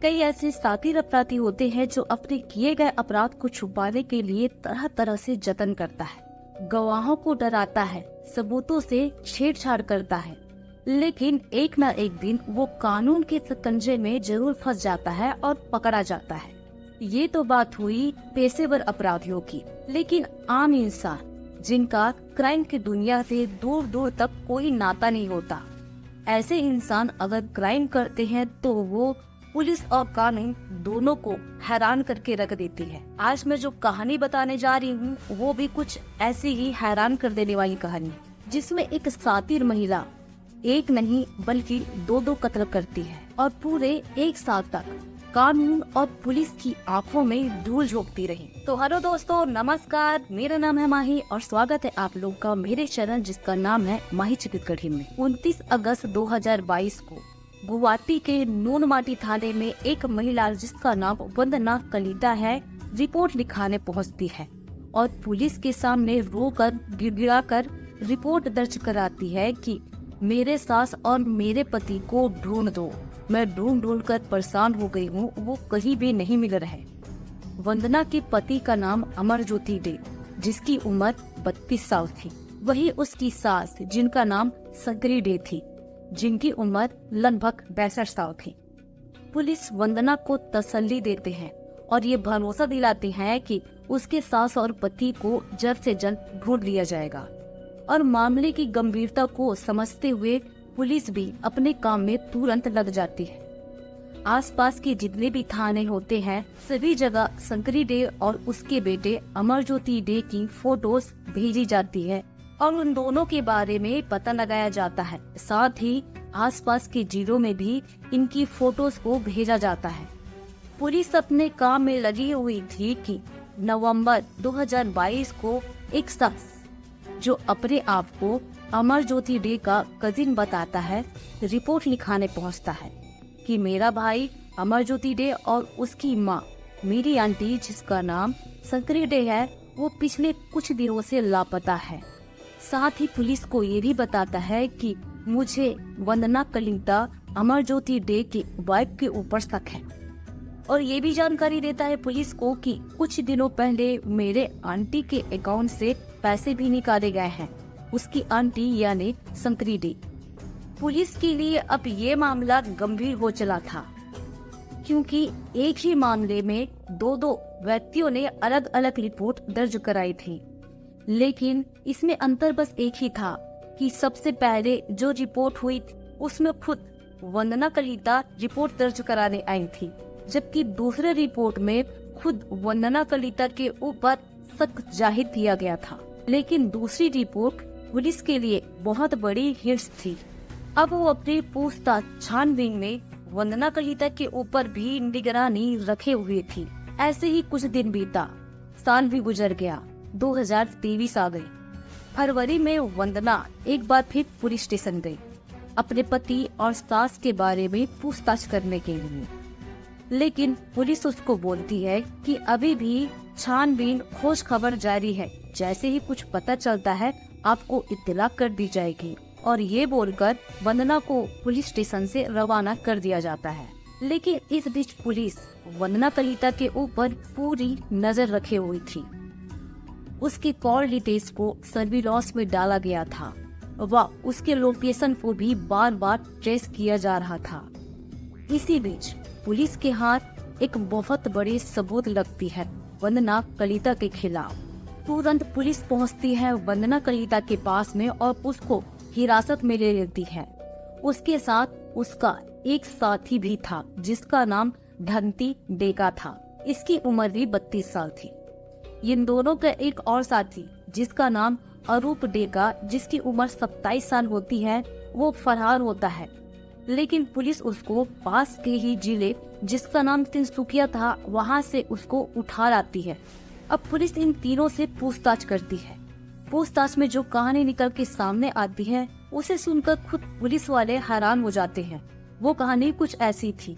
कई ऐसे साथी अपराधी होते हैं जो अपने किए गए अपराध को छुपाने के लिए तरह तरह से जतन करता है, गवाहों को डराता है, सबूतों से छेड़छाड़ करता है, लेकिन एक न एक दिन वो कानून के शिकंजे में जरूर फंस जाता है और पकड़ा जाता है। ये तो बात हुई पेशेवर अपराधियों की, लेकिन आम इंसान जिनका क्राइम की दुनिया से दूर दूर तक कोई नाता नहीं होता, ऐसे इंसान अगर क्राइम करते हैं तो वो पुलिस और कानून दोनों को हैरान करके रख देती है। आज मैं जो कहानी बताने जा रही हूँ वो भी कुछ ऐसी ही हैरान कर देने वाली कहानी है, जिसमें एक सातिर महिला एक नहीं बल्कि दो कत्ल करती है और पूरे एक साल तक कानून और पुलिस की आंखों में धूल झोंकती रही। तो हेलो दोस्तों, नमस्कार, मेरा नाम है माही और स्वागत है आप लोग का मेरे चैनल जिसका नाम है माही चिकित्सक में। 29 अगस्त 2022 को गुवाहाटी के नूनमाटी थाने में एक महिला जिसका नाम वंदना कलिता है रिपोर्ट लिखाने पहुंचती है और पुलिस के सामने रोकर गिड़गिड़ाकर रिपोर्ट दर्ज कराती है कि मेरे सास और मेरे पति को ढूंढ दो, मैं ढूंढ कर परेशान हो गई हूँ, वो कहीं भी नहीं मिल रहे। वंदना के पति का नाम अमरज्योति डे, जिसकी उम्र 32 साल थी। वही उसकी सास जिनका नाम शंकरी डे थी, जिनकी उम्र लगभग 62 साल थी। पुलिस वंदना को तसल्ली देते हैं और ये भरोसा दिलाते हैं कि उसके सास और पति को जल्द से जल्द ढूंढ लिया जाएगा। और मामले की गंभीरता को समझते हुए पुलिस भी अपने काम में तुरंत लग जाती है। आसपास के जितने भी थाने होते हैं सभी जगह शंकरी डे और उसके बेटे अमरज्योति डे की फोटोज भेजी जाती है और उन दोनों के बारे में पता लगाया जाता है। साथ ही आसपास के जिलों में भी इनकी फोटोज को भेजा जाता है। पुलिस अपने काम में लगी हुई थी कि नवंबर 2022 को एक शख्स जो अपने आप को अमरज्योति डे का कजिन बताता है रिपोर्ट लिखाने पहुंचता है कि मेरा भाई अमरज्योति डे और उसकी माँ मेरी आंटी जिसका नाम शंकरी डे है वो पिछले कुछ दिनों से लापता है। साथ ही पुलिस को ये भी बताता है कि मुझे वंदना कलिता अमरज्योति डे की वाइफ के ऊपर शक है और ये भी जानकारी देता है पुलिस को कि कुछ दिनों पहले मेरे आंटी के अकाउंट से पैसे भी निकाले गए हैं, उसकी आंटी यानी शंकरी डे। पुलिस के लिए अब ये मामला गंभीर हो चला था, क्योंकि एक ही मामले में दो व्यक्तियों ने अलग अलग रिपोर्ट दर्ज कराई थी, लेकिन इसमें अंतर बस एक ही था कि सबसे पहले जो रिपोर्ट हुई उसमें खुद वंदना कलिता रिपोर्ट दर्ज कराने आई थी, जबकि दूसरे रिपोर्ट में खुद वंदना कलिता के ऊपर शक जाहिर किया गया था। लेकिन दूसरी रिपोर्ट पुलिस के लिए बहुत बड़ी हिट थी। अब वो अपनी पूछताछ छानबीन में वंदना कलिता के ऊपर भी निगरानी रखे हुए थी। ऐसे ही कुछ दिन बीता, साल भी गुजर गया, 2023 आ गई। फरवरी में वंदना एक बार फिर पुलिस स्टेशन गई अपने पति और सास के बारे में पूछताछ करने के लिए, लेकिन पुलिस उसको बोलती है कि अभी भी छानबीन खोज खबर जारी है, जैसे ही कुछ पता चलता है आपको इत्तला कर दी जाएगी। और ये बोलकर वंदना को पुलिस स्टेशन से रवाना कर दिया जाता है। लेकिन इस बीच पुलिस वंदना कलिता के ऊपर पूरी नजर रखे हुई थी। उसके कॉल डिटेल्स को सर्विलांस में डाला गया था व उसके लोकेशन को भी बार बार ट्रेस किया जा रहा था। इसी बीच पुलिस के हाथ एक बहुत बड़ी सबूत लगती है वंदना कलिता के खिलाफ। तुरंत पुलिस पहुंचती है वंदना कलिता के पास में और उसको हिरासत में ले लेती है। उसके साथ उसका एक साथी भी था जिसका नाम धंती डेका था। इसकी उम्र भी 32 साल थी। इन दोनों का एक और साथी जिसका नाम अरूप डेका, जिसकी उम्र 27 साल होती है, वो फरार होता है। लेकिन पुलिस उसको पास के ही जिले जिसका नाम तिनसुकिया था वहाँ से उसको उठा लाती है। अब पुलिस इन तीनों से पूछताछ करती है। पूछताछ में जो कहानी निकल के सामने आती है उसे सुनकर खुद पुलिस वाले हैरान हो जाते हैं। वो कहानी कुछ ऐसी थी।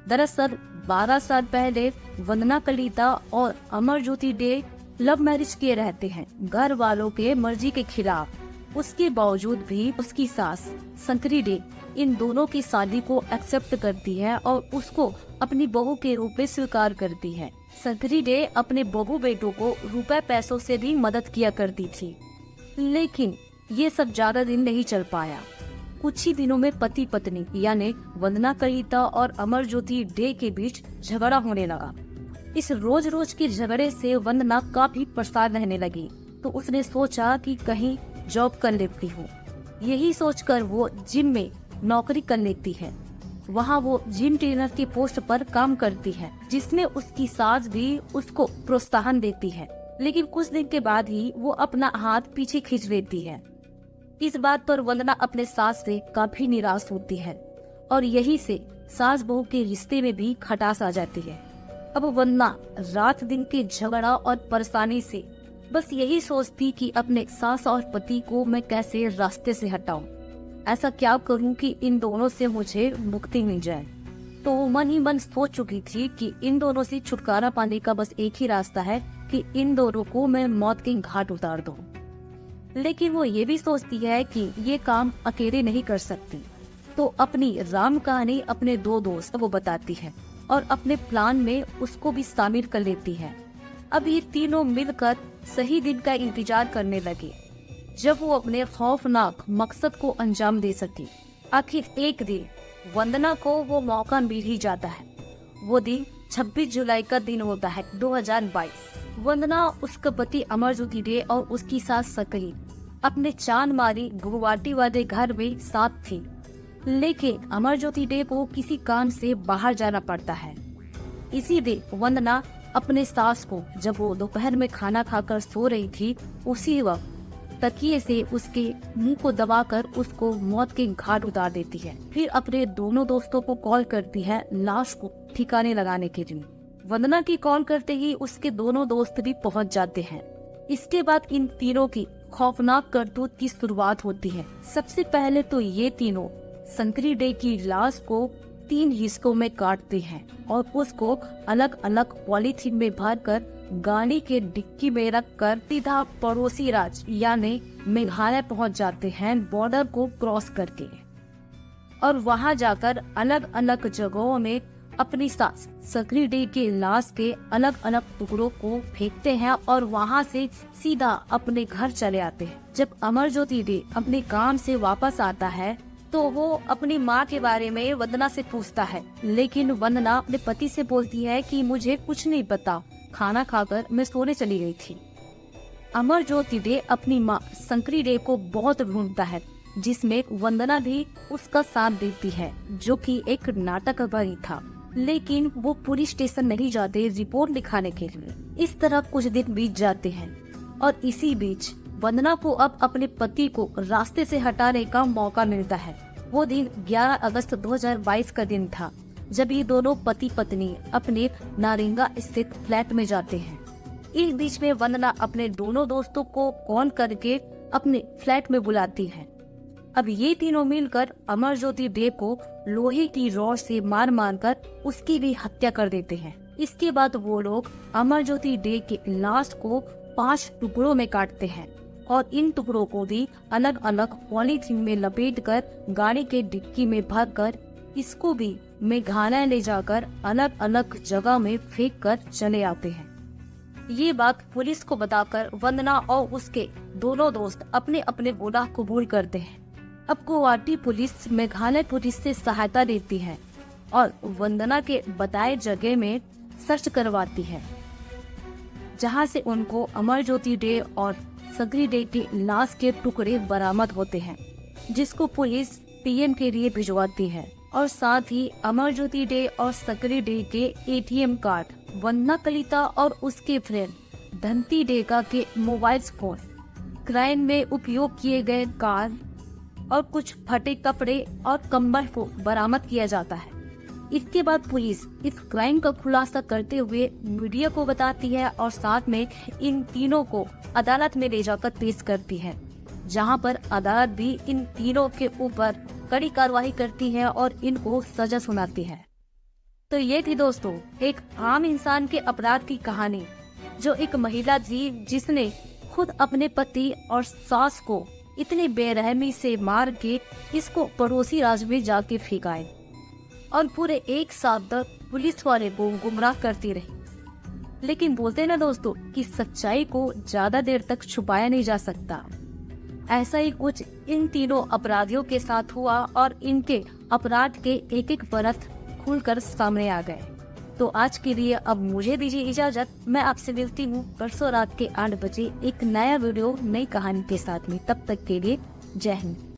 दरअसल 12 साल पहले वंदना कलिता और अमरज्योति डे लव मैरिज किए रहते हैं, घर वालों के मर्जी के खिलाफ। उसके बावजूद भी उसकी सास शंकरी डे इन दोनों की शादी को एक्सेप्ट करती है और उसको अपनी बहू के रूप में स्वीकार करती है। शंकरी डे अपने बहू बेटों को रुपए पैसों से भी मदद किया करती थी, लेकिन ये सब ज्यादा दिन नहीं चल पाया। कुछ ही दिनों में पति पत्नी यानी वंदना कलिता और अमरज्योति डे के बीच झगड़ा होने लगा। इस रोज रोज के झगड़े से वंदना काफी परेशान रहने लगी, तो उसने सोचा कि कहीं जॉब कर लेती हूँ। यही सोचकर वो जिम में नौकरी कर लेती है। वहाँ वो जिम ट्रेनर की पोस्ट पर काम करती है, जिसमें उसकी सास भी उसको प्रोत्साहन देती है। लेकिन कुछ दिन के बाद ही वो अपना हाथ पीछे खींच लेती है। इस बात पर वंदना अपने सास से काफी निराश होती है और यही से सास बहू के रिश्ते में भी खटास आ जाती है। अब वंदना रात दिन के झगड़ा और परेशानी से बस यही सोचती कि अपने सास और पति को मैं कैसे रास्ते से हटाऊं, ऐसा क्या करूं कि इन दोनों से मुझे मुक्ति मिल जाए। तो वो मन ही मन सोच चुकी थी कि इन दोनों से छुटकारा पाने का बस एक ही रास्ता है कि इन दोनों को मैं मौत के घाट उतार दूं। लेकिन वो ये भी सोचती है कि ये काम अकेले नहीं कर सकती, तो अपनी राम कहानी अपने दो दोस्त को बताती है और अपने प्लान में उसको भी शामिल कर लेती है। अब ये तीनों मिलकर सही दिन का इंतजार करने लगे जब वो अपने खौफनाक मकसद को अंजाम दे सके। आखिर एक दिन वंदना को वो मौका मिल ही जाता है। वो दिन 26 जुलाई का दिन होता है 2022। वंदना, उसका पति अमरज्योति डे और उसकी सास सकली अपने चांदमारी गुवाहाटी वाले घर में साथ थी, लेकिन अमरज्योति डे को किसी काम से बाहर जाना पड़ता है। इसी दिन वंदना अपने सास को, जब वो दोपहर में खाना खाकर सो रही थी, उसी वक्त तकिए से उसके मुंह को दबाकर उसको मौत के घाट उतार देती है। फिर अपने दोनों दोस्तों को कॉल करती है लाश को ठिकाने लगाने के लिए। वंदना की कॉल करते ही उसके दोनों दोस्त भी पहुंच जाते हैं। इसके बाद इन तीनों की खौफनाक करतूत की शुरुआत होती है। सबसे पहले तो ये तीनों शंकरी डे की लाश को 3 हिस्सों में काटते हैं और उसको अलग अलग पॉलीथीन में भरकर गाड़ी के डिक्की में रखकर सीधा पड़ोसी राज्य यानी मेघालय पहुंच जाते हैं, बॉर्डर को क्रॉस करके। और वहां जाकर अलग अलग जगहों में अपनी सास शंकरी डे के लाश के अलग अलग टुकड़ों को फेंकते हैं और वहां से सीधा अपने घर चले आते हैं। जब अमरज्योति डे अपने काम से वापस आता है तो वो अपनी माँ के बारे में वंदना से पूछता है, लेकिन वंदना अपने पति से बोलती है कि मुझे कुछ नहीं पता, खाना खाकर मैं सोने चली गई थी। अमरज्योति डे अपनी माँ शंकरी डे को बहुत ढूंढता है, जिसमें वंदना भी उसका साथ देती है, जो कि एक नाटक बनी था। लेकिन वो पुलिस स्टेशन नहीं जाते रिपोर्ट लिखाने के लिए। इस तरह कुछ दिन बीत जाते हैं और इसी बीच वंदना को अब अपने पति को रास्ते से हटाने का मौका मिलता है। वो दिन 11 अगस्त 2022 का दिन था, जब ये दोनों पति पत्नी अपने नारिंगा स्थित फ्लैट में जाते हैं। इस बीच में वंदना अपने दोनों दोस्तों को कॉल करके अपने फ्लैट में बुलाती है। अब ये तीनों मिलकर अमरज्योति डे को लोहे की रॉड से मार मार कर उसकी भी हत्या कर देते हैं। इसके बाद वो लोग अमरज्योति डे के लाश को 5 टुकड़ों में काटते हैं और इन टुकड़ों को भी अलग अलग पॉलीथीन में लपेटकर गाड़ी के डिक्की में भरकर इसको भी मेघालय ले जाकर अलग अलग जगह में फेंक कर चले आते हैं। ये बात पुलिस को बताकर वंदना और उसके दोनों दोस्त अपने अपने गुनाह कबूल करते हैं। अब गुवाहाटी पुलिस मेघालय पुलिस से सहायता लेती है और वंदना के बताए जगह में सर्च करवाती है, जहां से उनको अमरज्योति डे और शंकरी डे की लाश के टुकड़े बरामद होते हैं, जिसको पुलिस पीएम के लिए भिजवाती है। और साथ ही अमरज्योति डे और शंकरी डे के एटीएम कार्ड, वंदना कलिता और उसके फ्रेंड धनती डेका के मोबाइल फोन, क्राइम में उपयोग किए गए कार और कुछ फटे कपड़े और कंबल को बरामद किया जाता है। इसके बाद पुलिस इस क्राइम का खुलासा करते हुए मीडिया को बताती है और साथ में इन तीनों को अदालत में ले जाकर पेश करती है, जहां पर अदालत भी इन तीनों के ऊपर कड़ी कार्रवाई करती है और इनको सजा सुनाती है। तो ये थी दोस्तों एक आम इंसान के अपराध की कहानी, जो एक महिला थी जिसने खुद अपने पति और सास को इतने बेरहमी से मार के इसको पड़ोसी राज्य में जाके फेंकाए और पूरे 1 साल तक पुलिस वाले को गुमराह करती रही। लेकिन बोलते ना दोस्तों कि सच्चाई को ज्यादा देर तक छुपाया नहीं जा सकता। ऐसा ही कुछ इन तीनों अपराधियों के साथ हुआ और इनके अपराध के एक एक परत खुलकर सामने आ गए। तो आज के लिए अब मुझे दीजिए इजाजत। मैं आपसे मिलती हूँ परसों रात के 8 बजे एक नया वीडियो नई कहानी के साथ में। तब तक के लिए जय हिंद।